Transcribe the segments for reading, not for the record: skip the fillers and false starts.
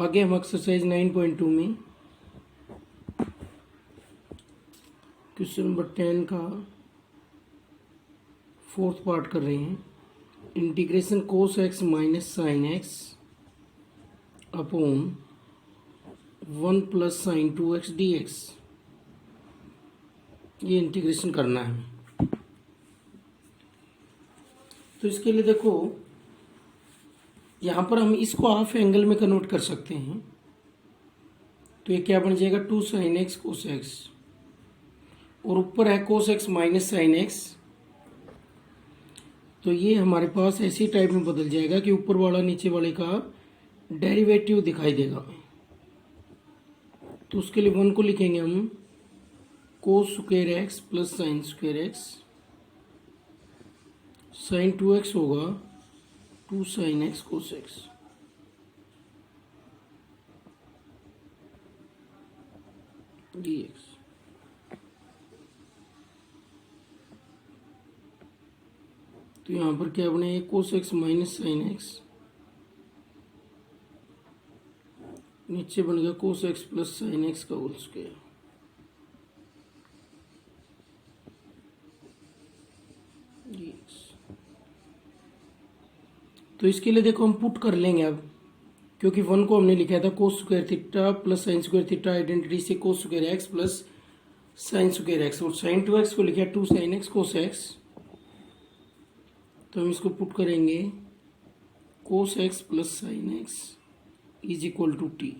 आगे हम एक्सरसाइज 9.2 में क्वेश्चन नंबर 10 का फोर्थ पार्ट कर रहे हैं। Integration cos x minus sine x upon 1 plus sign 2x dx, ये इंटीग्रेशन करना है। तो इसके लिए देखो, यहाँ पर हम इसको हाफ एंगल में कन्वर्ट कर सकते हैं। तो ये क्या बन जाएगा, 2 साइन एक्स कोस एक्स, और ऊपर है cos x minus sine x. तो ये हमारे पास ऐसी टाइप में बदल जाएगा कि ऊपर वाला नीचे वाले का डेरिवेटिव दिखाई देगा। तो उसके लिए 1 को लिखेंगे हम cos square x plus sine square x, sine 2x होगा 2 sine x cos x. dx। तो यहाँ पर क्या बने, cos x minus sine x, नीचे बन गया cos x plus sine x का होल स्क्वायर। तो इसके लिए देखो हम पुट कर लेंगे अब, क्योंकि 1 को हमने लिखा था cos square theta plus sine square theta identity से cos square x plus sine square x, और साइन 2x को लिखा 2 साइन एक्स कोस एक्स। तो हम इसको पुट करेंगे cos x plus sine x is equal to t,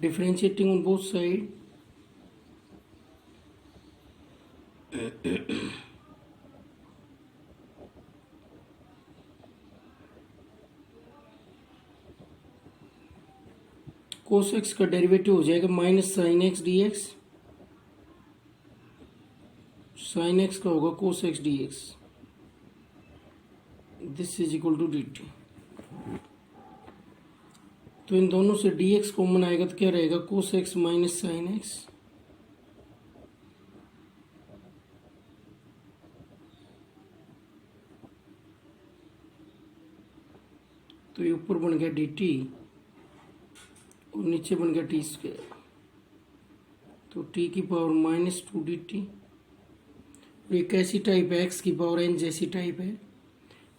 differentiating on both side. Cos x का derivative हो जाएगा minus sine x d x, sine x का होगा cos x d x, this is equal to d t. तो इन दोनों से D x common आएगा तो क्या रहेगा, कोस एक्स माइनस साइन एक्स, तो ये ऊपर बन गया डी टी और नीचे बन गया टी स्क्वायर। तो टी की पावर माइनस 2 डी टी, ये कैसी टाइप है, एक्स की पावर एन जैसी टाइप है।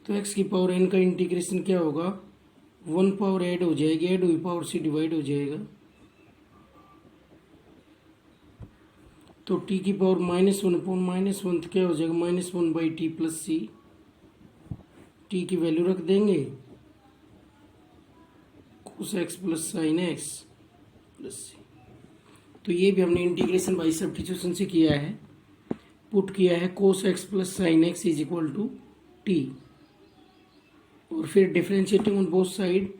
तो एक्स की पावर एन का इंटीग्रेशन क्या होगा, 1 पावर ऐड हो जाएगी, ऐड हुई पावर से डिवाइड हो जाएगा। तो टी की पावर -1 अपॉन -1 तो क्या हो जाएगा, -1 by t plus c. T की वैल्यू रख देंगे cos x plus sine x plus c. तो ये भी हमने इंटीग्रेशन बाई सब्स्टिट्यूशन से किया है, पुट किया है cos x plus sine x is equal to t, और फिर differentiating on both side,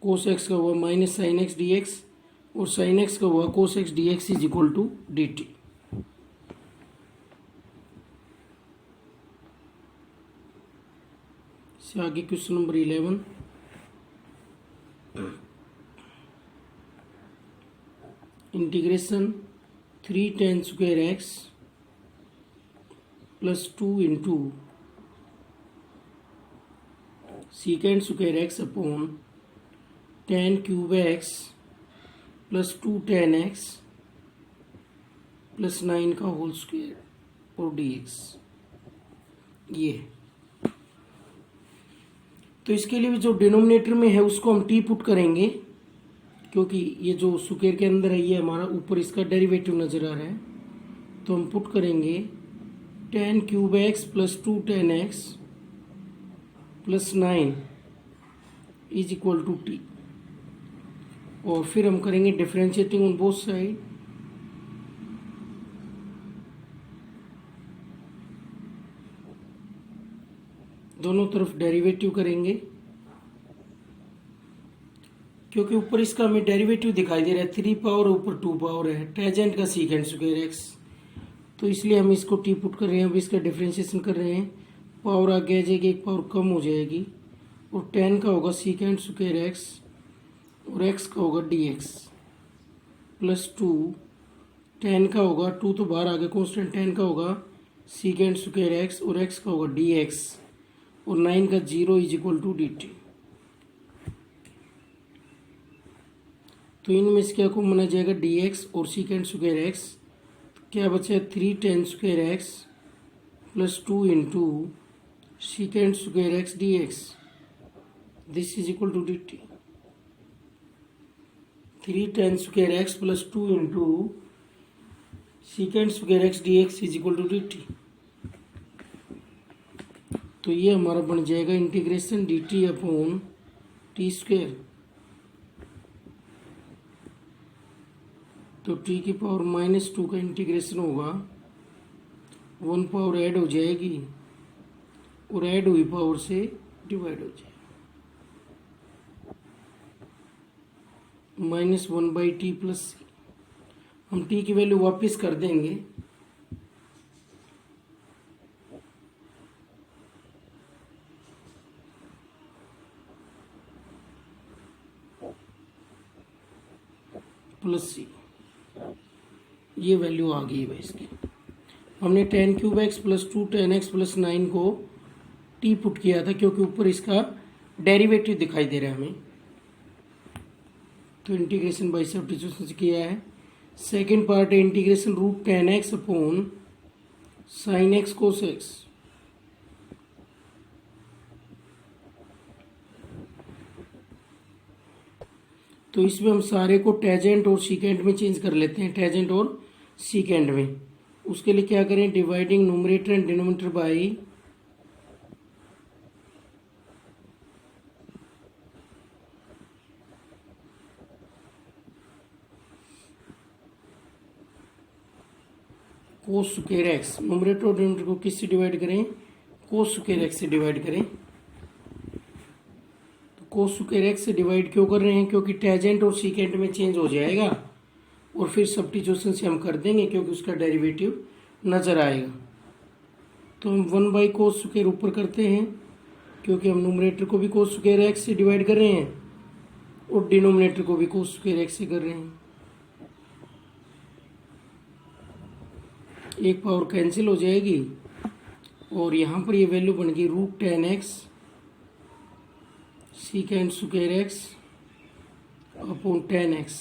cos x का हुआ minus sine x d x, और साइन एक्स का हुआ cos x d x is equal to d t. से आगे question number 11, integration 3 tan square x plus 2 into secant square x upon tan cube x plus 2 tan x plus 9 का whole square और dx। ये तो इसके लिए जो denominator में है उसको हम टी पुट करेंगे, क्योंकि ये जो स्क्वायर के अंदर है ये हमारा ऊपर इसका डेरिवेटिव नजर आ रहा है। तो हम पुट करेंगे tan cube x plus 2 tan x plus 9 is equal to t, और फिर हम करेंगे डिफरेंशिएटिंग ऑन बोथ साइड। दोनों तरफ डेरिवेटिव करेंगे, क्योंकि ऊपर इसका हमें डेरिवेटिव दिखाई दे रहा है 3 पावर, ऊपर 2 पावर है, टेंजेंट का सीकेंड स्क्वायर एक्स। तो इसलिए हम इसको टी पुट कर रहे हैं, अब इसका डिफरेंशिएशन कर रहे हैं। पावर आगे आ जाएगी, एक पावर कम हो जाएगी, और tan का होगा सीकेंड स्क्वायर एक्स और x का होगा dx प्लस 2, tan का होगा 2 तो बाहर आ गया कॉन्स्टेंट, tan का होगा सीकेंड स्क्वायर एक्स और x का होगा dx, और 9 का 0 is equal to d t. तो इनमें से क्या कॉमन आ जाएगा डी एक्स और सीकेंड स्क्वायर एक्स। क्या बचा है 3 tan² x plus 2 into secant square x d x. This is equal to d t. 3 tan² x plus 2 into secant square x d x is equal to d t. तो ये हमारा बन जाएगा integration d t upon t square. तो t की power -2 का integration होगा, 1 power add हो जाएगी और ऐड हुई पावर से डिवाइड हो जाएगी, -1/t प्लस सी। हम टी की वैल्यू वापस कर देंगे, प्लस सी। ये वैल्यू आ गई है इसकी। हमने tan³ x plus 2 tan x plus 9 को टी पुट किया था क्योंकि ऊपर इसका डेरिवेटिव दिखाई दे रहा है हमें, तो इंटीग्रेशन बाई सब्स्टिट्यूशन से किया है। सेकेंड पार्ट है integration √tan x upon sin x cos x। तो इसमें हम सारे को टेजेंट और सीकेंट में चेंज कर लेते हैं, टेजेंट और सीकेंट में। उसके लिए क्या करें, dividing numerator and denominator by cos square x. Numerator और डिनोमिनेटर को किससे डिवाइड करें, कोस स्क्वायर एक्स से डिवाइड करें। तो कोस स्क्वायर एक्स से डिवाइड क्यों कर रहे हैं, क्योंकि टेजेंट और सीकेंट में चेंज हो जाएगा और फिर सब्स्टिट्यूशन से हम कर देंगे क्योंकि उसका डेरिवेटिव नजर आएगा। तो हम 1/cos स्क्वायर ऊपर करते हैं क्योंकि हम न्यूमरेटर को भी कोस स्क्वायर एक्स से डिवाइड कर रहे हैं और डिनोमिनेटर को भी कोस स्क्वायर एक्स से कर रहे हैं। एक पावर कैंसिल हो जाएगी और यहाँ पर ये वैल्यू बन गई √tan x सीकेंड square x upon tan x।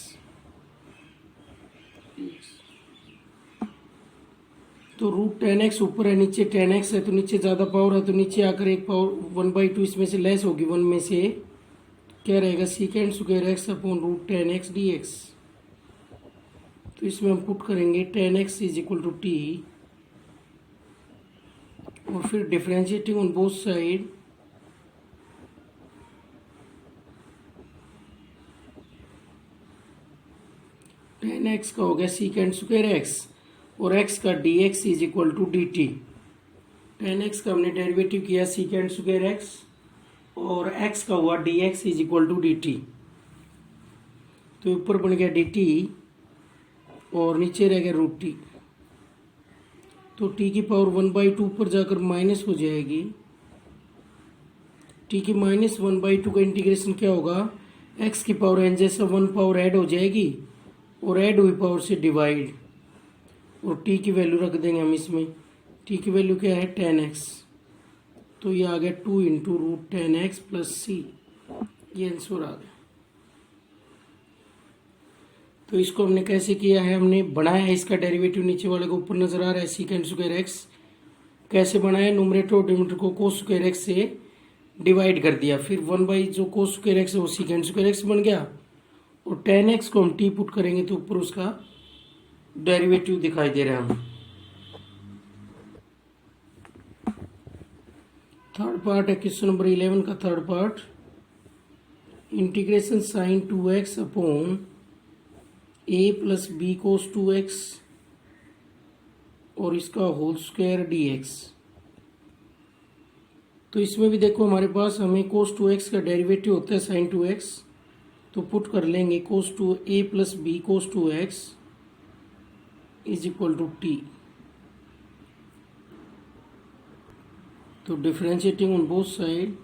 तो √tan x ऊपर है, नीचे tan x है, तो नीचे ज़्यादा पावर है तो नीचे आकर एक पावर 1/2 इसमें से लेस होगी, 1 में से क्या रहेगा सीकेंड square x upon √tan x dx। तो इसमें हम पुट करेंगे tan x is equal to t और फिर differentiating on both side tan x का हो गया सीकेंड स्क्वायर x और x का dx is equal to d t. tan x का हमने डेरिवेटिव किया सीकेंड स्क्वायर x और x का हुआ dx is equal to d t. तो ऊपर बन गया डी टी और नीचे रह गया √t। तो t की पावर 1/2 ऊपर जाकर माइनस हो जाएगी। t की -1/2 का इंटीग्रेशन क्या होगा, x की पावर n जैसा 1 पावर ऐड हो जाएगी और ऐड हुई पावर से डिवाइड और t की वैल्यू रख देंगे हम इसमें। t की वैल्यू क्या है tan x। तो ये आ गया 2 into √tan x plus c. ये आंसर आ गया। तो इसको हमने कैसे किया है, हमने बनाया है इसका डेरिवेटिव, नीचे वाले को ऊपर नजर आ रहा है सीकेंड स्क्वायर एक्स। कैसे बनाया, न्यूमरेटर और डिनोमिनेटर को कोस स्क्वायर एक्स से डिवाइड कर दिया, फिर 1 जो कोस स्क्वायर एक्स है वो सीकेंड स्क्वायर एक्स बन गया और tan x को हम टी पुट करेंगे तो ऊपर उसका डेरिवेटिव दिखाई दे रहा है हमें। थर्ड पार्ट है क्वेश्चन नंबर 11 का third part, integration sin 2x upon a plus b cos 2x और इसका होल स्क्वायर dx। तो इसमें भी देखो हमारे पास हमें कोस 2x का डेरिवेटिव होता है sin 2x, तो पुट कर लेंगे cos 2a plus b cos 2x is equal to t. तो differentiating on both side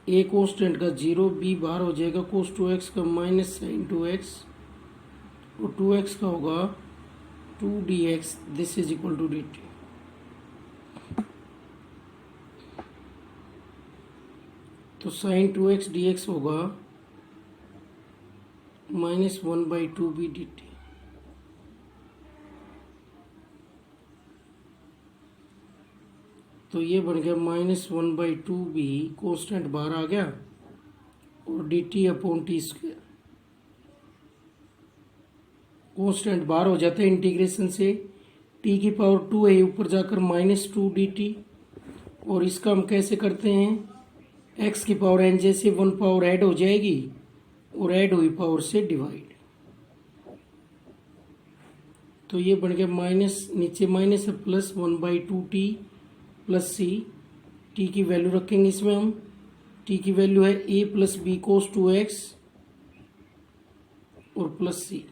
a constant का 0, बी बाहर हो जाएगा, कोस 2x का माइनस sin 2x और 2x का होगा two d x this is equal to d t. तो sine two x d x होगा -1/2b dt। तो ये बन गया -1/2b, कॉन्स्टेंट बाहर आ गया, और dt upon T square. Constant बाहर हो जाता है इंटीग्रेशन से, t की पावर 2 है ऊपर जाकर -2 dt। और इसका हम कैसे करते हैं, x की पावर n जैसे 1 पावर ऐड हो जाएगी और ऐड हुई पावर से डिवाइड। तो ये बन गया माइनस, नीचे माइनस है, +1/2t प्लस सी। टी की वैल्यू रखेंगे इसमें हम, टी की वैल्यू है a + b cos 2x और प्लस सी।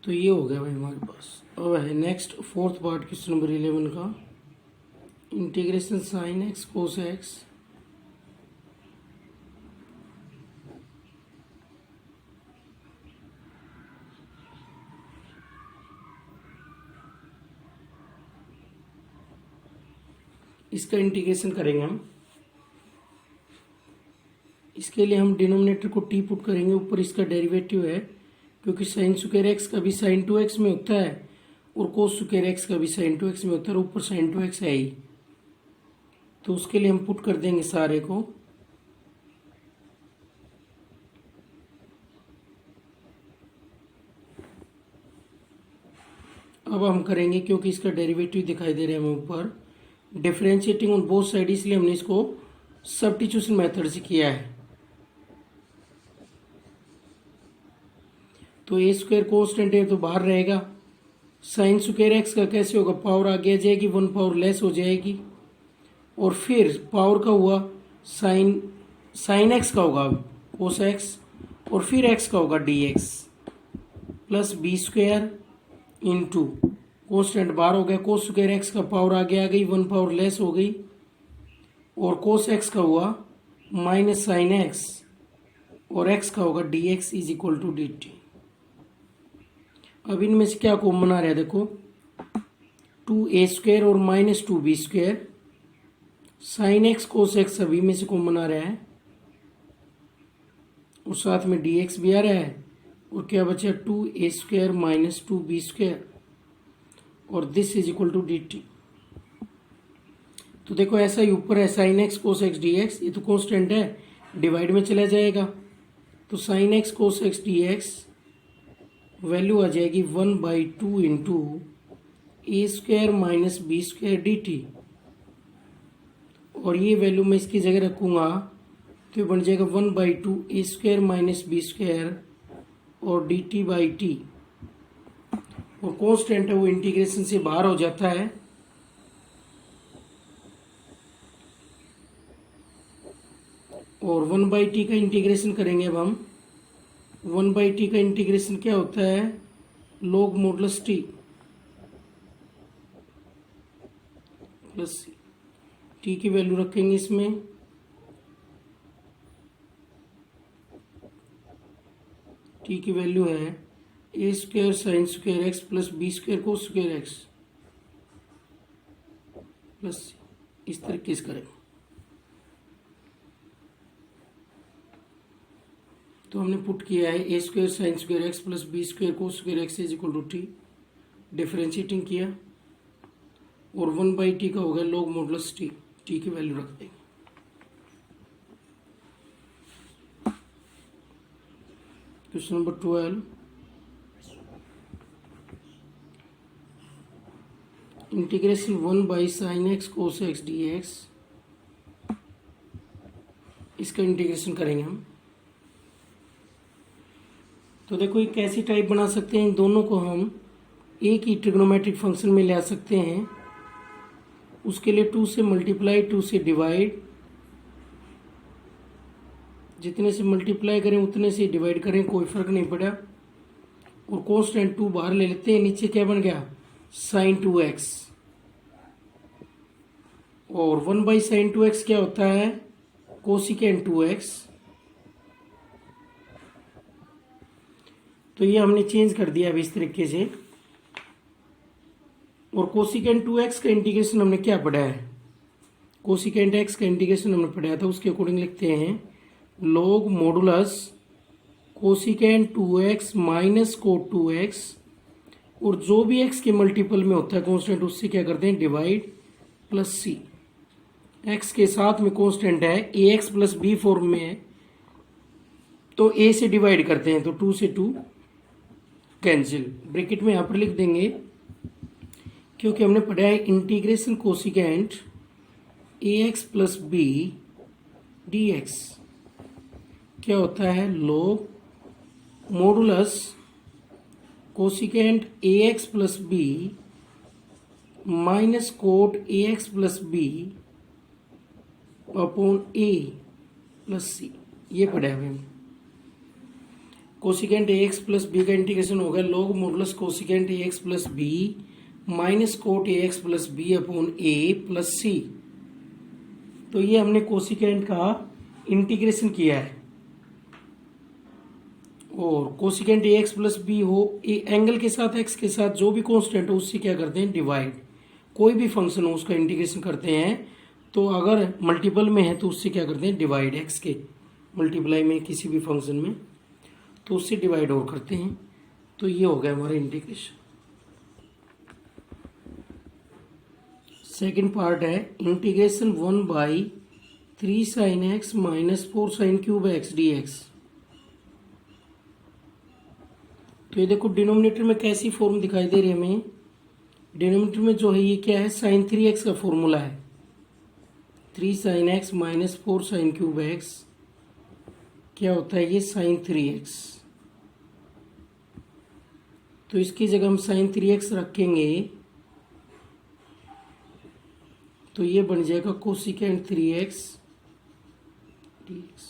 तो ये हो गया भाई हमारे पास। अब है next fourth part question number 11 का, integration sign x cos x. इसका इंटीग्रेशन करेंगे हम। इसके लिए हम डिनोमिनेटर को टी पुट करेंगे, ऊपर इसका डेरिवेटिव है, क्योंकि साइन स्क्वायर एक्स का भी साइन 2x में होता है और कोस स्क्वायर एक्स का भी साइन 2x में होता है, और ऊपर साइन 2x है ही। तो उसके लिए हम पुट कर देंगे सारे को। अब हम करेंगे, क्योंकि इसका डेरिवेटिव दिखाई दे रहा है हमें ऊपर, डिफरेंशिएटिंग ऑन बोथ साइड, इसलिए हमने इसको सब्स्टिट्यूशन मेथड से किया है। तो ए स्क्वायर कॉन्स्टेंट है तो बाहर रहेगा। साइन स्क्वायर एक्स का कैसे होगा, पावर आगे आ जाएगी, 1 पावर लेस हो जाएगी, और फिर पावर का हुआ साइन एक्स का होगा कोस एक्स, और फिर एक्स का होगा d x plus b square into constant बाहर हो गया, कोस स्क्वायर एक्स का पावर आगे आ गई, 1 पावर लेस हो गई, और कोस एक्स का हुआ माइनस साइन एक्स, और एक्स का होगा d x is equal to d t. अब इनमें से क्या कॉमन आ रहा है, देखो 2a² और -2b², sign x cos x सभी में से कॉमन आ रहा है, और साथ में dx भी आ रहा है, और क्या बचा 2a² - 2b², और this is equal to d t. तो देखो ऐसा ही ऊपर है sine x cos x d x, ये तो कॉन्स्टेंट है, डिवाइड में चला जाएगा। तो sine x cos x d x value आ जाएगी 1/2 इंटू a² - b² dt, और ये वैल्यू मैं इसकी जगह रखूंगा तो ये बन जाएगा 1/2 a² - b² और dt/t, और कॉन्स्टेंट है वो इंटीग्रेशन से बाहर हो जाता है। और 1/t का इंटीग्रेशन करेंगे अब हम। 1/t का इंटीग्रेशन क्या होता है, log modulus t plus t की वैल्यू रखेंगे इसमें, t की वैल्यू है a² sine square x plus b² cos square x plus, इस तरीके से करेंगे। तो हमने पुट किया है a² sine square x plus b² cos square x is equal to t, differentiating किया, और 1/t का हो गया log मॉडुलस t, t की वैल्यू रख देंगे। Question number 12, integration 1/sin x cos x dx, इसका इंटीग्रेशन करेंगे हम। तो देखो ये कैसी टाइप बना सकते हैं, इन दोनों को हम एक ही ट्रिग्नोमेट्रिक फंक्शन में ले आ सकते हैं। उसके लिए 2 से मल्टीप्लाई, 2 से डिवाइड, जितने से मल्टीप्लाई करें उतने से डिवाइड करें, कोई फर्क नहीं पड़ा। और कॉन्स्टेंट 2 बाहर ले लेते हैं, नीचे क्या बन गया साइन 2x, और 1/sin 2x क्या होता है कोसिकेंट 2x, तो ये हमने चेंज कर दिया अब इस तरीके से। और कोसिकेंट 2x का इंटीग्रेशन हमने क्या पढ़ा है, कोसिकेंट x का इंटीग्रेशन हमने पढ़ाया था, उसके अकॉर्डिंग लिखते हैं log modulus cosecant 2x minus cot 2x, और जो भी x के मल्टीपल में होता है कांस्टेंट उससे क्या करते हैं डिवाइड प्लस सी। x के साथ में कांस्टेंट है ax प्लस बी फॉर्म में है, तो a से डिवाइड करते हैं तो 2 से 2 कैंसिल, ब्रैकेट में यहाँ पर लिख देंगे क्योंकि हमने पढ़ा है integration cosecant ax plus b dx क्या होता है log modulus cosecant ax plus b minus cot ax plus b upon a plus c. ये पढ़ा है हमने। कोसिकेंट ax प्लस बी का इंटीग्रेशन हो गया log modulus cosecant ax plus b minus cot ax plus b upon a plus c. तो ये हमने कोसिकेंट का इंटीग्रेशन किया है। और कोसिकेंट ax प्लस बी हो एंगल के साथ x के साथ जो भी कांस्टेंट हो उससे क्या करते हैं डिवाइड, कोई भी फंक्शन हो उसका इंटीग्रेशन करते हैं, तो अगर मल्टीपल में है तो उससे क्या करते हैं डिवाइड, x के मल्टीप्लाई में किसी भी फंक्शन में तो उससे डिवाइड और करते हैं। तो ये हो गया हमारा इंटीग्रेशन। सेकेंड पार्ट है integration 1/3 sin x minus 4 sin cube x dx। तो ये देखो डिनोमिनेटर में कैसी फॉर्म दिखाई दे रही है हमें, डिनोमिनेटर में जो है ये क्या है sin 3x का फॉर्मूला है, 3 sin x minus 4 sin cube x क्या होता है ये sin 3x। तो इसकी जगह हम sin 3x रखेंगे तो ये बन जाएगा कोसिकेंट 3x dx।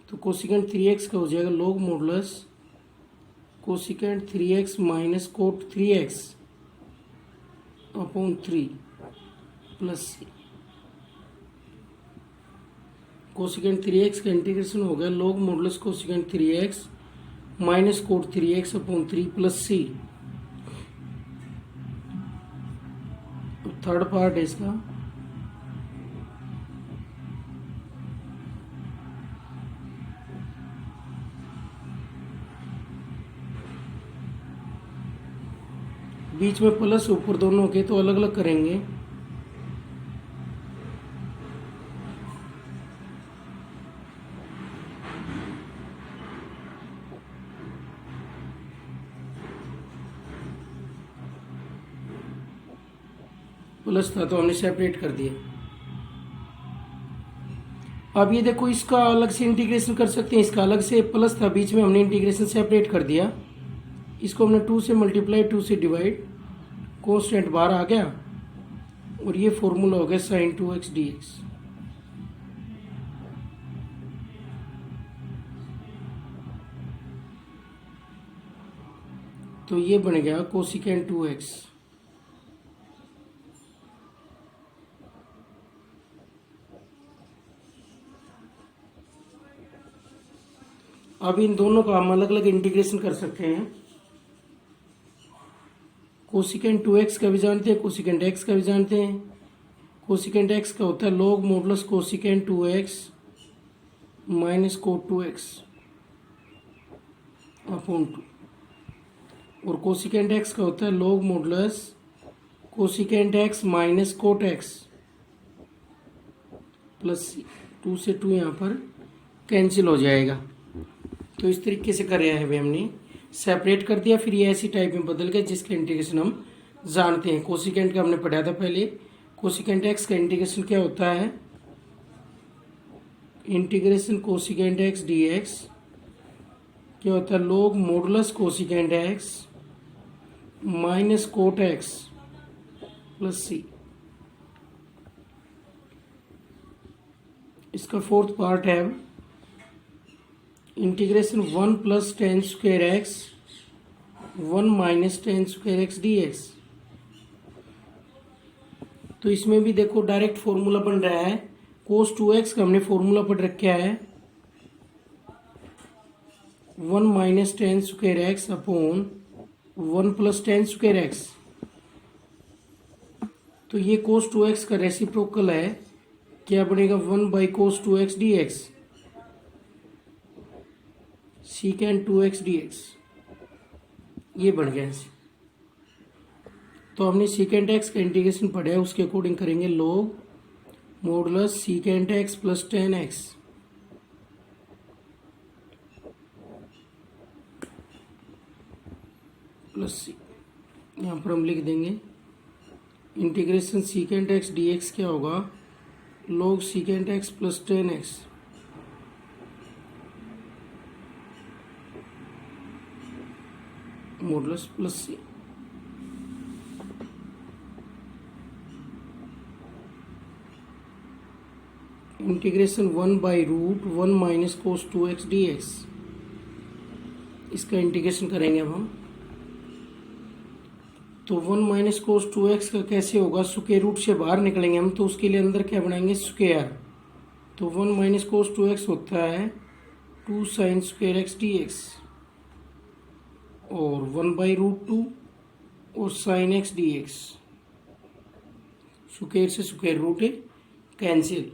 तो कोसिकेंट 3x का हो जाएगा log modulus cosecant 3x minus cot 3x upon 3 plus c. Cosecant 3x का इंटीग्रेशन हो गया log modulus cosecant 3x minus cot 3x upon 3 plus c. Third part है इसका, बीच में प्लस ऊपर दोनों के तो अलग अलग करेंगे। प्लस था तो हमने सेपरेट कर दिया। अब ये देखो इसका अलग से इंटीग्रेशन कर सकते हैं, इसका अलग से प्लस था बीच में हमने इंटीग्रेशन सेपरेट कर दिया, इसको हमने 2 से मल्टीप्लाई 2 से डिवाइड, कांस्टेंट बाहर आ गया और ये फॉर्मूला हो गया sin 2x dx। तो ये बन गया कोसिकेंट 2x। अब इन दोनों का हम अलग अलग इंटीग्रेशन कर सकते हैं। कोसिकेंट 2x का भी जानते हैं, कोसिकेंट x का भी जानते हैं। कोसिकेंट x का होता है log modulus cosecant 2x minus cot 2x upon 2, और कोसिकेंट x का होता है log modulus cosecant x minus cot x plus c. 2 से 2 यहाँ पर कैंसिल हो जाएगा। तो इस तरीके से कराया है हमने, सेपरेट कर दिया, फिर ये ऐसी टाइप में बदल गया जिसका इंटीग्रेशन हम जानते हैं। कोसिकेंट का हमने पढ़ा था पहले, कोसिकेंट x का इंटीग्रेशन क्या होता है, इंटीग्रेशन कोसिकेंट x dx क्या होता है log modulus cosecant x minus cot x plus c. इसका फोर्थ पार्ट है integration 1 plus tan square x 1 minus tan square x dx। तो इसमें भी देखो डायरेक्ट फॉर्मूला बन रहा है, cos 2x का हमने फॉर्मूला पढ़ रखा है 1 minus tan square x upon 1 plus tan square x. तो ये कोस टू एक्स का रेसिप्रोकल है, क्या बनेगा 1 by cos two x d x, secant two x d x, ये बन गया ऐसे। तो हमने सीकेंट एक्स का इंटीग्रेशन पढ़ा है, उसके अकॉर्डिंग करेंगे log modulus secant x plus tan x plus c. यहाँ पर हम लिख देंगे integration secant x d x क्या होगा, log secant x plus tan x modulus plus c. Integration 1 by root 1 minus cos two x d x, इसका integration करेंगे अब हम। तो 1 माइनस कोस टू एक्स का कैसे होगा, स्क्वायर रूट से बाहर निकलेंगे हम, तो उसके लिए अंदर क्या बनाएंगे स्क्वायर। तो 1 माइनस कोस टू एक्स होता है 2 sine square x d x, और 1 बाई रूट 2 और sine x d x, square से स्क्वायर रूट कैंसिल,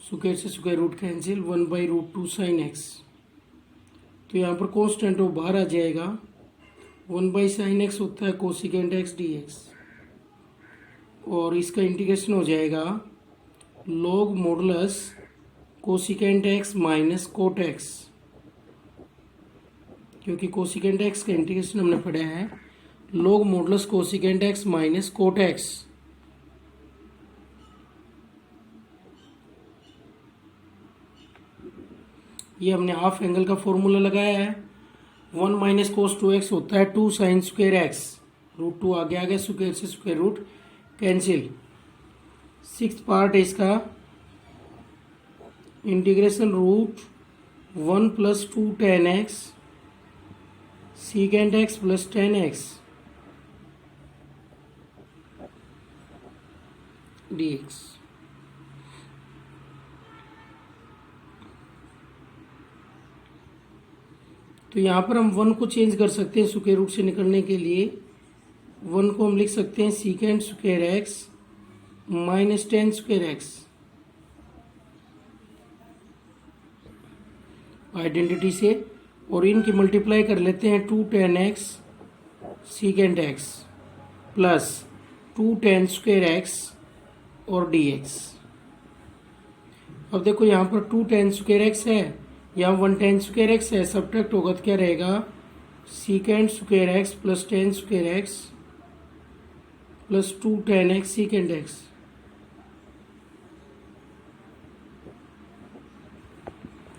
स्क्वायर से square root cancel, 1 by root 2 sine x. तो यहाँ पर कॉन्स्टेंट वो बाहर आ जाएगा, 1 बाई साइन एक्स होता है कोसिकेंट एक्स डी एक्स, और इसका इंटीग्रेशन हो जाएगा log modulus cosecant x minus cot x, क्योंकि कोसिकेंट एक्स का इंटीग्रेशन हमने पढ़ा है log modulus cosecant x minus cot x. ये हमने हाफ एंगल का फॉर्मूला लगाया है, 1 माइनस कोस टू एक्स होता है 2 साइन स्क्वायर एक्स, रूट 2 आगे आ गया, स्क्वायर से square root cancel. 6th part है इसका, integration root 1 plus 2 tan x secant x plus tan x d x. तो यहाँ पर हम 1 को चेंज कर सकते हैं स्क्वायर रूट से निकलने के लिए, 1 को हम लिख सकते हैं secant square x minus tan square x, identity से, और इनकी मल्टीप्लाई कर लेते हैं 2 tan x secant x plus 2 ten square x और डी एक्स। अब देखो यहाँ पर 2 टेन स्क्वायर एक्स है, यहाँ 1 टेन स्क्वायर एक्स है, सब्ट्रैक्ट होगा तो क्या रहेगा secant square x plus tan square x plus 2 tan x secant x.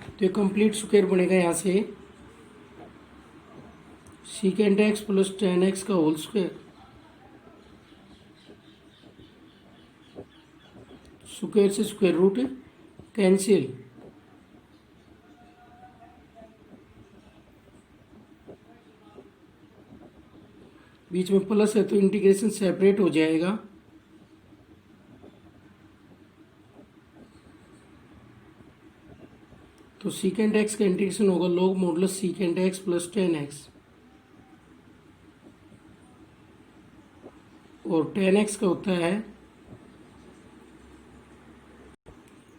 तो ये कंप्लीट स्क्वायर बनेगा यहाँ से secant x plus tan x का होल स्क्वायर, स्क्वायर से स्क्वायर रूट कैंसिल, बीच में प्लस है तो इंटीग्रेशन सेपरेट हो जाएगा, तो सीकेंट एक्स का इंटीग्रेशन होगा log modulus secant x plus tan x, और टेन एक्स का होता है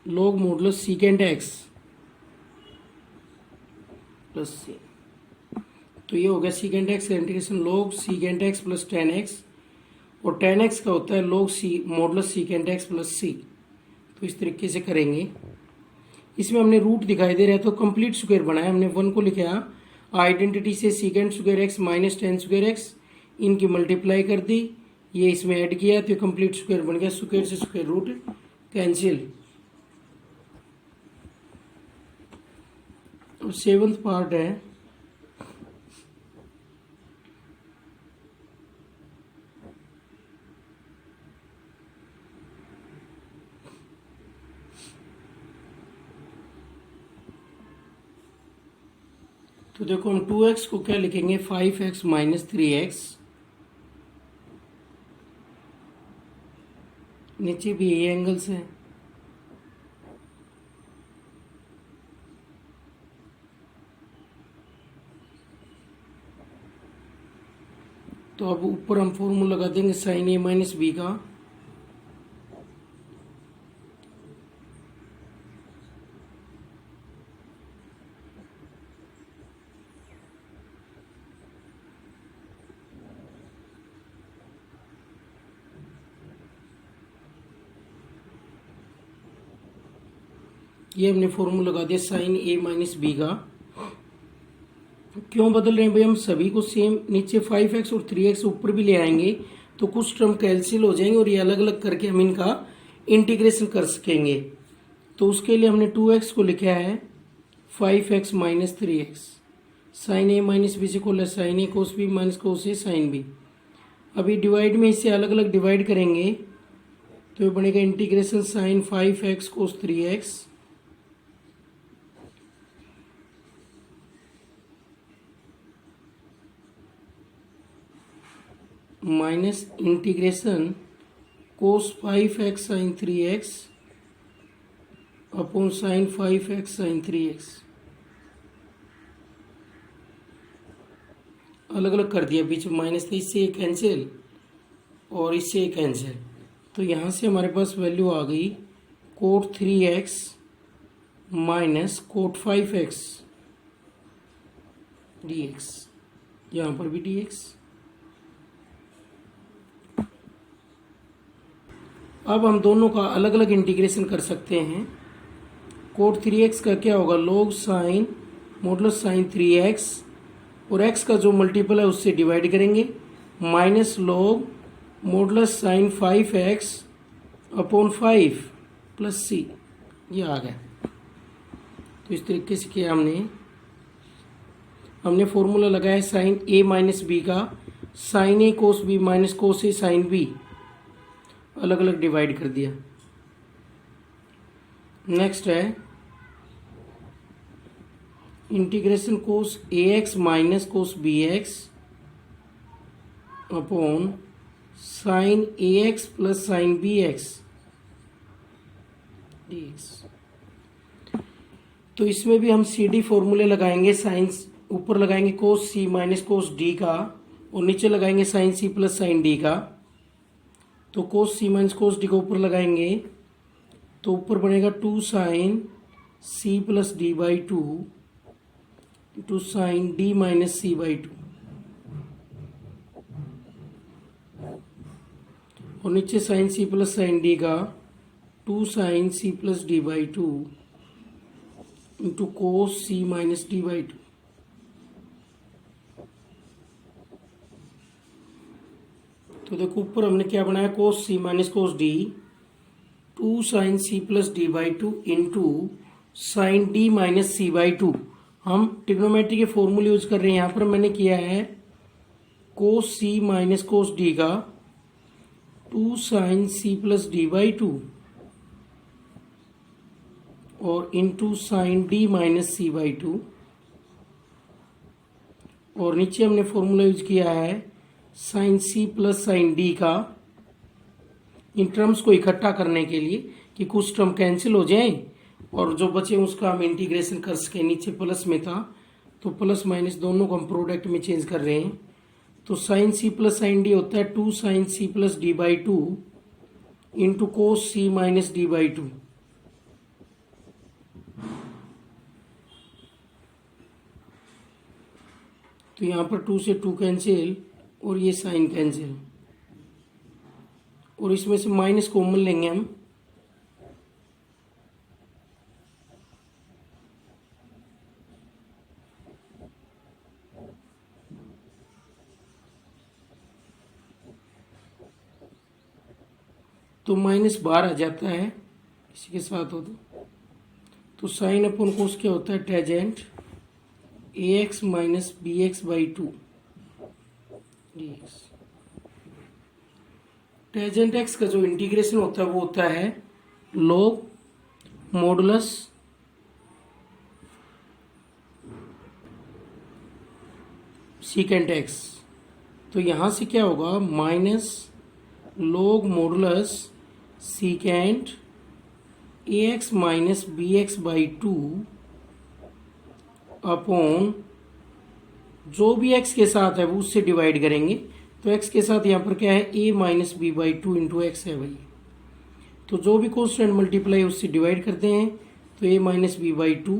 log modulus secant x plus c. तो ये हो गया सीकेंट एक्स का integration log secant x plus tan x, और टेन एक्स का होता है log c modulus secant x plus c. तो इस तरीके से करेंगे। इसमें हमने रूट दिखाई दे रहा है तो कंप्लीट स्क्वायर बनाया, हमने 1 को लिखा आइडेंटिटी से secant square x minus tan square x, इनकी मल्टीप्लाई कर दी, ये इसमें ऐड किया तो कंप्लीट स्क्वायर बन गया, स्क्वायर से स्क्वायर रूट कैंसिल। और 7th पार्ट है तो देखो हम 2x को क्या लिखेंगे 5x माइनस 3x, नीचे भी ये एंगल्स हैं, तो अब ऊपर हम फॉर्मूला लगा देंगे साइन ए माइनस बी का। ये हमने फॉर्मूला लगा दिया साइन ए माइनस बी का। क्यों बदल रहे हैं भाई, हम सभी को सेम नीचे 5x और 3x ऊपर भी ले आएंगे तो कुछ टर्म कैंसिल हो जाएंगे और ये अलग अलग करके हम इनका इंटीग्रेशन कर सकेंगे। तो उसके लिए हमने 2x को लिखा है 5x minus 3x। Sine a minus b से को sine a cos b minus cos a sine b. अभी डिवाइड में इसे अलग अलग डिवाइड करेंगे तो ये बनेगा integration sine 5x cos 3x minus integration cos 5x sine 3x upon sine 5x sine 3x। अलग अलग कर दिया, बीच में माइनस था, इससे कैंसिल और इससे कैंसिल। तो यहाँ से हमारे पास वैल्यू आ गई coat 3x minus coat 5x dx। यहाँ पर भी dx। अब हम दोनों का अलग अलग इंटीग्रेशन कर सकते हैं। कोट 3x का क्या होगा, लोग साइन मॉडुलस साइन 3x और x का जो मल्टीपल है उससे डिवाइड करेंगे, minus log modulus sine 5x upon 5 plus c। ये आ गया। तो इस तरीके से किया हमने फॉर्मूला लगाया साइन a माइनस बी का, sine a cos b minus cos a sine b, अलग अलग डिवाइड कर दिया। नेक्स्ट है integration cos a x minus cos b x upon sine a x plus sine b x dx। तो इसमें भी हम सी डी फॉर्मूले लगाएंगे। साइन ऊपर लगाएंगे कोस सी माइनस कोस डी का और नीचे लगाएंगे sine c plus sine d का। तो कोस सी माइनस कोस डी को ऊपर लगाएंगे तो ऊपर बनेगा 2 sine c plus d by 2 into sine d minus c by 2 और नीचे sine c plus sine d का 2 sine c plus d by 2 into cos c minus d by 2। तो देखो ऊपर हमने क्या बनाया, cos c minus cos d 2 sine c plus d by 2 into sine d minus c by 2। हम trigonometry के फॉर्मूले यूज कर रहे हैं। यहाँ पर मैंने किया है कोस सी माइनस कोस डी का 2 sine c plus d by 2 और into sine d minus c by 2 और नीचे हमने फॉर्मूला यूज किया है sine c plus sine d का, इन टर्म्स को इकट्ठा करने के लिए कि कुछ टर्म कैंसिल हो जाएं और जो बचे उसका हम इंटीग्रेशन कर सकें। नीचे प्लस में था तो प्लस माइनस दोनों को हम प्रोडक्ट में चेंज कर रहे हैं। तो sine c plus sine d होता है 2 sine c plus d by 2 into cos c minus d by 2। तो यहाँ पर 2 से 2 कैंसिल और ये साइन कैंसिल और इसमें से माइनस कॉमन लेंगे हम। तो माइनस बाहर आ जाता है इसी के साथ हो तो साइन अपन कोस क्या होता है, tangent a x minus b x by 2 dx। Tangent x का जो इंटीग्रेशन होता है वो होता है लॉग मॉडुलस सीकेंट एक्स। तो यहां से क्या होगा, minus log modulus secant a x minus b x by 2 upon जो भी x के साथ है वो उससे डिवाइड करेंगे। तो x के साथ यहाँ पर क्या है, a minus b by two into x है भाई। तो जो भी कॉन्स्टेंट मल्टीप्लाई उससे डिवाइड करते हैं, तो a minus b by two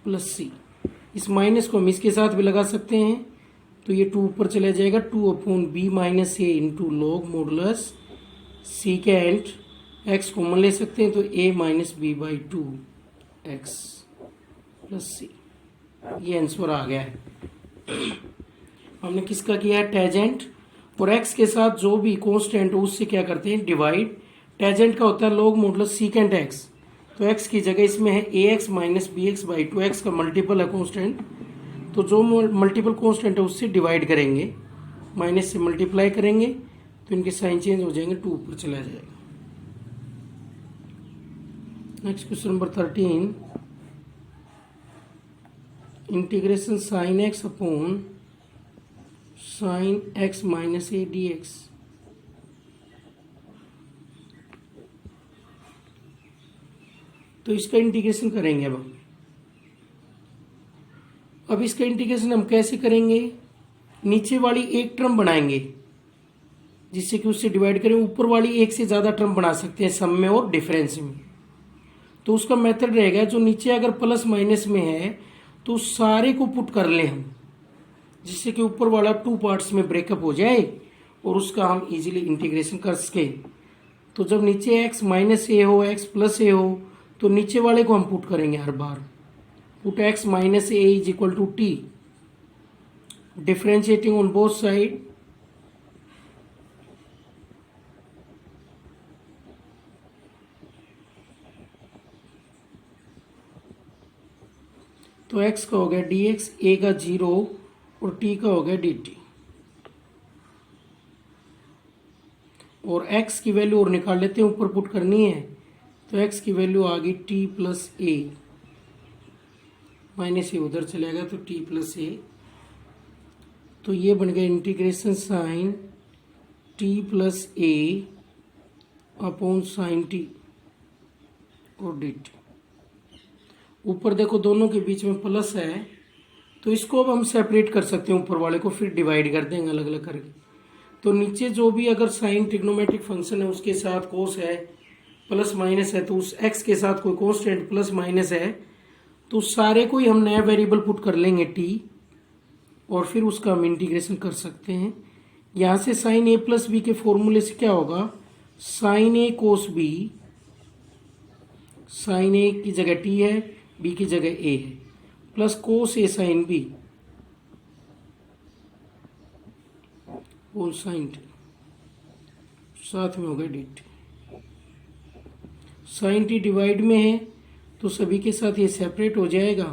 plus c. इस माइनस को हम इसके साथ भी लगा सकते हैं, तो ये 2 ऊपर चला जाएगा, 2 upon b minus a into log modulus secant x common ले सकते हैं, तो a minus b by two x plus c. ये आंसर आ गया है। हमने किसका किया है, टेजेंट, और x के साथ जो भी कांस्टेंट हो उससे क्या करते हैं, डिवाइड। टेजेंट का होता है लॉग मॉडुलस सीकेंट x, तो x की जगह इसमें है ax minus b x by two, x का मल्टीपल है कांस्टेंट, तो जो मल्टीपल कांस्टेंट है उससे डिवाइड करेंगे, माइनस से मल्टीप्लाई करेंगे, तो इनके साइन चेंज हो जाएंगे, 2 ऊपर चला जाएगा। Next question number 13, integration sine x upon sine x minus a d x. तो इसका इंटीग्रेशन करेंगे अब इसका इंटीग्रेशन हम कैसे करेंगे, नीचे वाली एक टर्म बनाएंगे जिससे कि उससे डिवाइड करें, ऊपर वाली एक से ज्यादा टर्म बना सकते हैं सम में और डिफरेंस में। तो उसका मेथड रहेगा, जो नीचे अगर प्लस माइनस में है तो सारे को पुट कर लें हम, जिससे कि ऊपर वाला 2 पार्ट्स में ब्रेकअप हो जाए और उसका हम इजीली इंटीग्रेशन कर सके। तो जब नीचे x माइनस ए हो, x प्लस ए हो, तो नीचे वाले को हम पुट करेंगे हर बार, put x minus a is equal to t, differentiating on both side, तो x का हो गया dx, a का 0 और t का हो गया dt, और x की वैल्यू और निकाल लेते हैं, ऊपर पुट करनी है, तो x की वैल्यू आ गई t प्लस ए, माइनस ए उधर चलेगा तो t प्लस ए, तो ये बन गया integration sign t plus a upon sign t और dt। ऊपर देखो दोनों के बीच में प्लस है, तो इसको अब हम सेपरेट कर सकते हैं, ऊपर वाले को फिर डिवाइड कर देंगे अलग अलग करके। तो नीचे जो भी अगर साइन ट्रिग्नोमेट्रिक फंक्शन है उसके साथ कोस है, प्लस माइनस है, तो उस x के साथ कोई कांस्टेंट प्लस माइनस है, तो सारे को ही हम नया वेरिएबल पुट कर लेंगे t, और फिर उसका हम इंटीग्रेशन कर सकते हैं। यहाँ से साइन a प्लस बी के फॉर्मूले से क्या होगा, sine a cos b, sine a की जगह t है, b की जगह a है, plus cos a sine b और साइन टी, साथ में हो गया dt। साइन टी डिवाइड में है तो सभी के साथ ये सेपरेट हो जाएगा,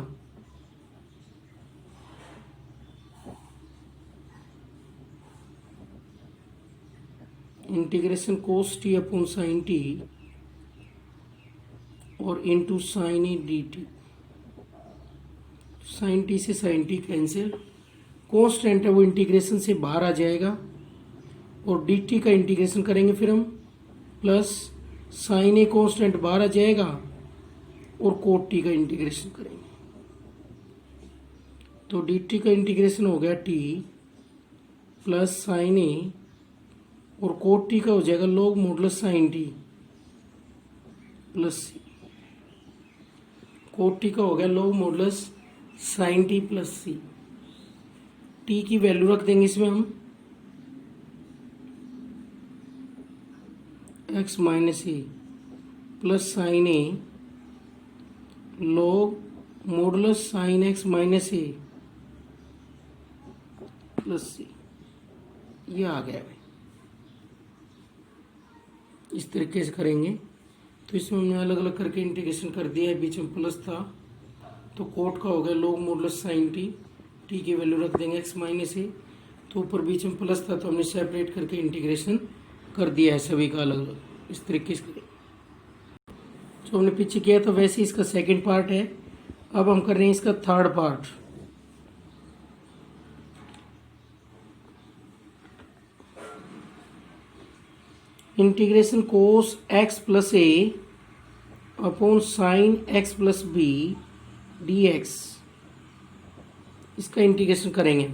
integration cos t upon sine t और into sine a d t. Sine t से साइन टी कैंसिल, कॉन्स्टेंट है वो इंटीग्रेशन से बाहर आ जाएगा, और डी टी का इंटीग्रेशन करेंगे फिर हम, प्लस साइन ए कॉन्स्टेंट बाहर आ जाएगा और कोट टी का इंटीग्रेशन करेंगे, तो डी टी का इंटीग्रेशन हो गया टी प्लस साइन ए, और कोट टी का हो जाएगा log modulus sine t plus c, cot t का हो गया log modulus sine t plus c. T की वैल्यू रख देंगे इसमें हम, x minus a plus sine a log modulus sine x minus a plus c, ये आ गया भाई। इस तरीके से करेंगे, तो इसमें हमने अलग अलग करके इंटीग्रेशन कर दिया है, बीच में प्लस था, तो कोट का हो गया log modulus sine t, t की वैल्यू रख देंगे एक्स माइनस ए, तो ऊपर बीच में प्लस था तो हमने सेपरेट करके इंटीग्रेशन कर दिया है सभी का अलग अलग, इस तरीके से। जो हमने पीछे किया था वैसे इसका सेकंड पार्ट है, अब हम कर रहे हैं इसका third part. Integration cos x plus a upon sine x plus b d x, इसका इंटीग्रेशन करेंगे।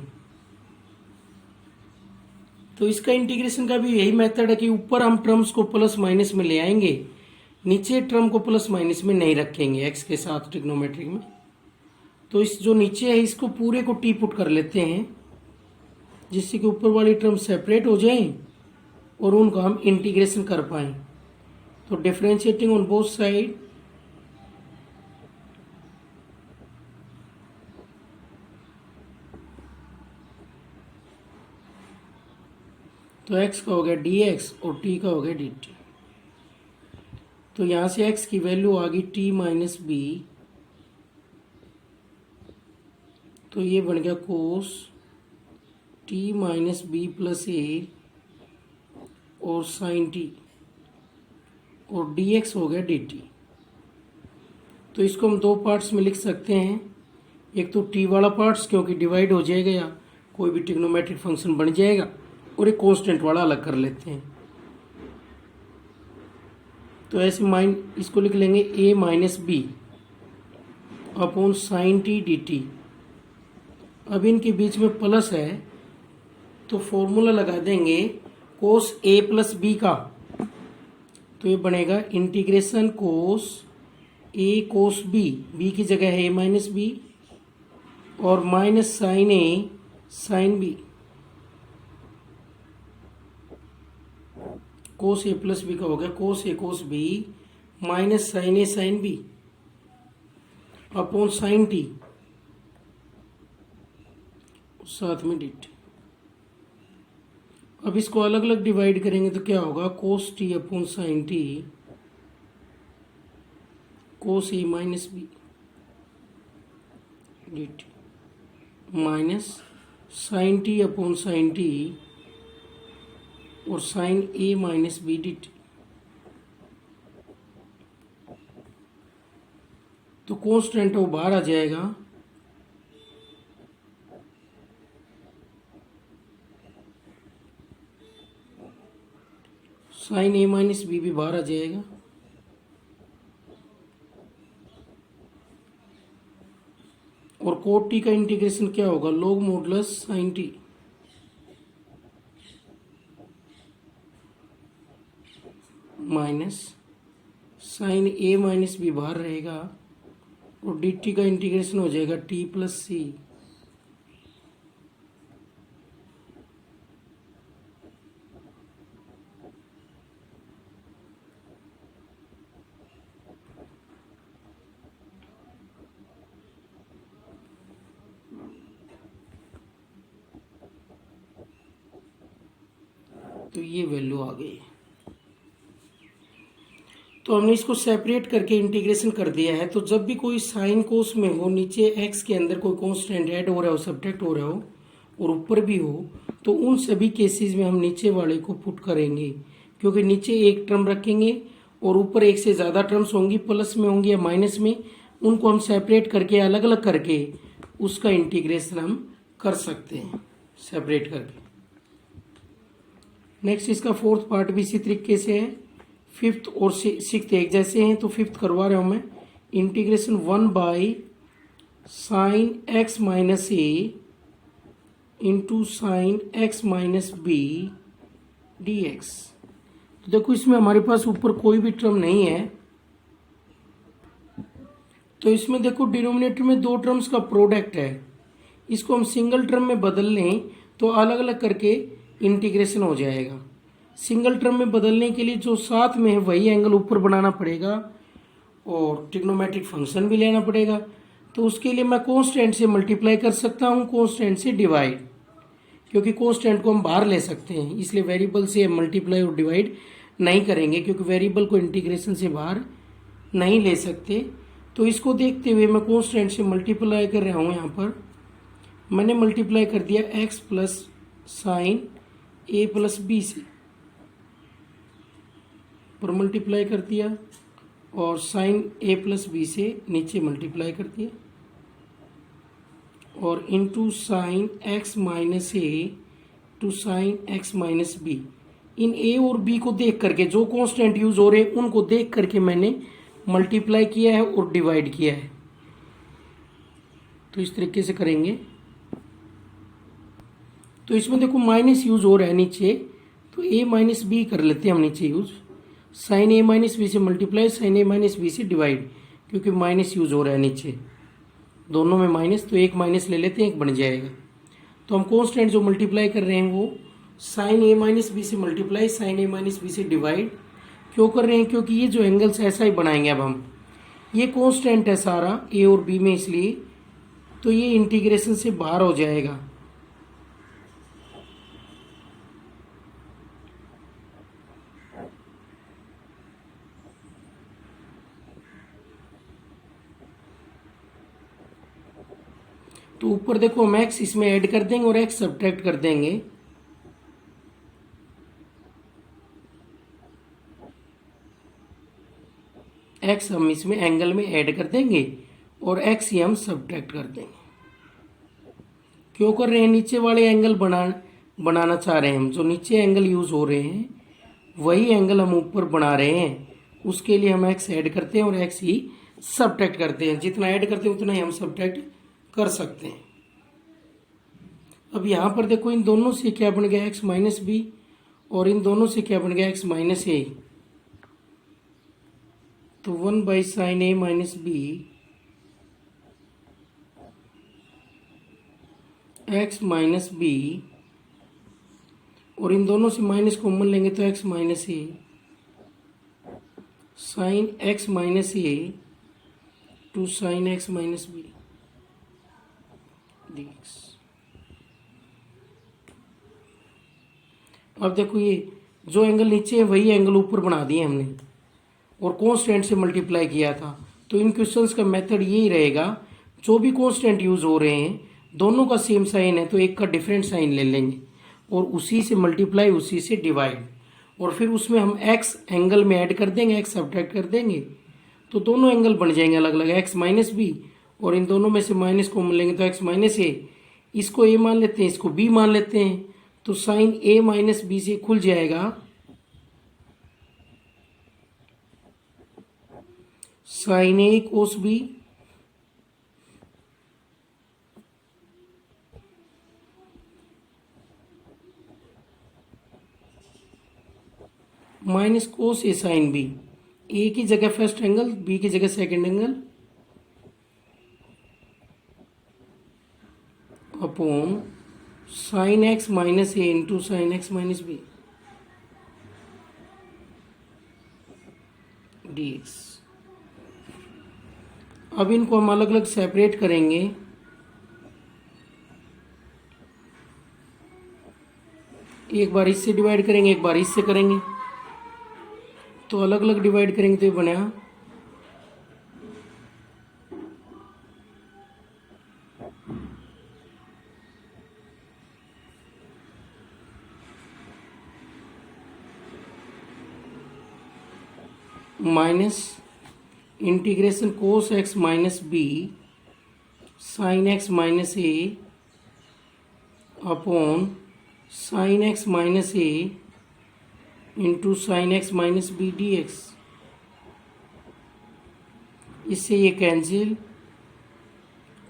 तो इसका इंटीग्रेशन का भी यही मेथड है कि ऊपर हम टर्म्स को प्लस माइनस में ले आएंगे, नीचे टर्म को प्लस माइनस में नहीं रखेंगे एक्स के साथ ट्रिग्नोमेट्रिक में। तो इस जो नीचे है इसको पूरे को टी पुट कर लेते हैं, जिससे कि ऊपर वाली टर्म सेपरेट हो जाएं और उनको हम इंटीग्रेशन कर पाएं। तो डिफरेंशिएटिंग ऑन बोथ साइड, तो x का हो गया dx और t का हो गया dt। तो यहां से x की वैल्यू आ गई t माइनस बी, तो ये बन गया कोस t माइनस बी प्लस ए और साइन t, और dx हो गया dt। तो इसको हम दो पार्ट्स में लिख सकते हैं, एक तो t वाला पार्ट्स क्योंकि डिवाइड हो जाएगा या कोई भी ट्रिग्नोमेट्रिक फंक्शन बन जाएगा, और एक कांस्टेंट वाला अलग कर लेते हैं। तो ऐसे इसको लिख लेंगे a minus b upon sine t d t. अब इनके बीच में प्लस है तो फॉर्मूला लगा देंगे कोस a प्लस बी का, तो ये बनेगा integration cos a cos b, b की जगह है a माइनस बी, और minus sine a sine b, cos a plus b का हो गया cos a cos b minus sine a sine b upon sine t साथ में डी टी। अब इसको अलग अलग डिवाइड करेंगे तो क्या होगा, cos t upon sine t cos a minus b d t minus sine t upon sine t और sine a minus b d t. तो कांस्टेंट वो बाहर आ जाएगा, साइन ए माइनस बी भी बाहर आ जाएगा, और कोट टी का इंटीग्रेशन क्या होगा, log modulus sine t minus sine a minus b बाहर रहेगा, और डी टी का इंटीग्रेशन हो जाएगा टी प्लस सी तो ये वैल्यू आ गई। तो हमने इसको सेपरेट करके इंटीग्रेशन कर दिया है। तो जब भी कोई साइन कोस में हो, नीचे एक्स के अंदर कोई कांस्टेंट ऐड हो रहा हो, सब्ट्रैक्ट हो रहा हो, और ऊपर भी हो, तो उन सभी केसेस में हम नीचे वाले को पुट करेंगे, क्योंकि नीचे एक टर्म रखेंगे और ऊपर एक से ज़्यादा टर्म्स होंगी, प्लस में होंगी या माइनस में, उनको हम सेपरेट करके अलग अलग करके उसका इंटीग्रेशन हम कर सकते हैं सेपरेट करके। नेक्स्ट इसका फोर्थ पार्ट भी इसी तरीके से है, फिफ्थ और सिक्स्थ एक जैसे हैं, तो फिफ्थ करवा रहा हूं मैं, integration 1 by sine x minus a into sine x minus b d x. तो देखो इसमें हमारे पास ऊपर कोई भी टर्म नहीं है, तो इसमें देखो डिनोमिनेटर में दो टर्म्स का प्रोडक्ट है, इसको हम सिंगल टर्म में बदल लें तो अलग अलग करके इंटीग्रेशन हो जाएगा। सिंगल टर्म में बदलने के लिए जो साथ में है वही एंगल ऊपर बनाना पड़ेगा और ट्रिग्नोमेट्रिक फंक्शन भी लेना पड़ेगा। तो उसके लिए मैं कांस्टेंट से मल्टीप्लाई कर सकता हूँ, कांस्टेंट से डिवाइड, क्योंकि कांस्टेंट को हम बाहर ले सकते हैं, इसलिए वेरिएबल से मल्टीप्लाई और डिवाइड नहीं करेंगे, क्योंकि वेरिएबल को इंटीग्रेशन से बाहर नहीं ले सकते। तो इसको देखते हुए मैं कांस्टेंट से मल्टीप्लाई कर रहा हूँ। यहाँ पर मैंने मल्टीप्लाई कर दिया एक्स प्लस साइन ए प्लस बी से, पर मल्टीप्लाई कर दिया, और साइन ए प्लस बी से नीचे मल्टीप्लाई कर दिया, और into sine x minus a to sine x minus b. इन ए और बी को देख करके, जो कांस्टेंट यूज हो रहे हैं उनको देख करके मैंने मल्टीप्लाई किया है और डिवाइड किया है। तो इस तरीके से करेंगे तो इसमें देखो माइनस यूज हो रहा है नीचे, तो a माइनस बी कर लेते हैं हम नीचे use. Sine a minus b से multiply, sine a minus b से डिवाइड, क्योंकि माइनस यूज हो रहा है नीचे, दोनों में माइनस, तो एक माइनस ले लेते हैं, एक बन जाएगा। तो हम कॉन्स्टेंट जो मल्टीप्लाई कर रहे हैं वो साइन a माइनस बी से multiply, sine a minus b से डिवाइड क्यों कर रहे हैं, क्योंकि ये जो एंगल्स ऐसा ही बनाएंगे अब हम, ये कॉन्स्टेंट है सारा a और b में, इसलिए तो ये इंटीग्रेशन से बाहर हो जाएगा। तो ऊपर देखो हम x इसमें ऐड कर देंगे और x सब्ट्रैक्ट कर देंगे। x हम इसमें एंगल में ऐड कर देंगे और x ही हम सब्ट्रैक्ट कर देंगे। क्यों कर रहे हैं, नीचे वाले एंगल बनाना चाह रहे हैं हम, जो नीचे एंगल यूज हो रहे हैं वही एंगल हम ऊपर बना रहे हैं, उसके लिए हम x ऐड करते हैं और x ही सब्ट्रैक्ट करते हैं। जितना ऐड करते हैं उतना ही हम सब्ट्रैक्ट कर सकते हैं। अब यहाँ पर देखो इन दोनों से क्या बन गया, x माइनस बी, और इन दोनों से क्या बन गया, x माइनस ए। तो 1 by sine a minus b x minus b, और इन दोनों से माइनस कॉमन लेंगे तो x minus a sine x minus a to sine x minus b dx। अब देखो ये जो एंगल नीचे है वही एंगल ऊपर बना दिए हमने और कांस्टेंट से मल्टीप्लाई किया था। तो इन क्वेश्चंस का मेथड यही रहेगा, जो भी कांस्टेंट यूज हो रहे हैं दोनों का सेम साइन है तो एक का डिफरेंट साइन ले लेंगे और उसी से मल्टीप्लाई, उसी से डिवाइड, और फिर उसमें हम x एंगल में ऐड कर देंगे, x सब्ट्रैक्ट कर देंगे, तो दोनों एंगल बन जाएंगे अलग अलग, x माइनस बी, और इन दोनों में से माइनस कॉमन लेंगे तो x माइनस ए। इसको a मान लेते हैं, इसको b मान लेते हैं, तो साइन a माइनस बी से खुल जाएगा sine a cos b, minus cos a sine b, a की जगह फर्स्ट एंगल, बी की जगह second angle, upon sine x minus a into sine x minus b dx। अब इनको हम अलग अलग सेपरेट करेंगे। एक बार इससे डिवाइड करेंगे, एक बार इससे करेंगे, तो अलग अलग डिवाइड करेंगे तो ये बना minus integration cos x minus b sine x minus a upon sine x minus a into sine x minus b d x. इससे ये कैंसिल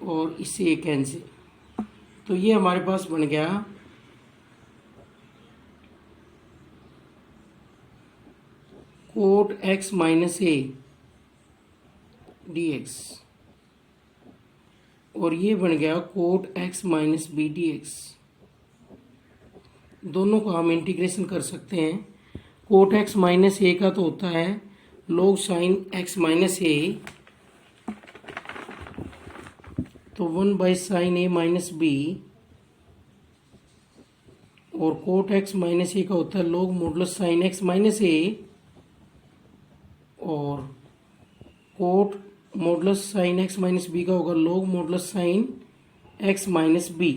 और इससे ये कैंसिल, तो ये हमारे पास बन गया cot x minus a d x, और ये बन गया cot x minus b d x. दोनों को हम इंटीग्रेशन कर सकते हैं। कोट एक्स माइनस ए का तो होता है log sine x minus a, तो 1 by sine a minus b, और कोट एक्स माइनस ए का होता है log modulus sine x minus a, और cot modulus sine x minus b का होगा log modulus sine x minus b,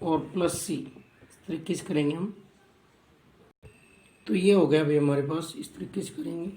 और plus c. इस तरीके से करेंगे हम, तो ये हो गया भाई हमारे पास, इस तरीके से करेंगे।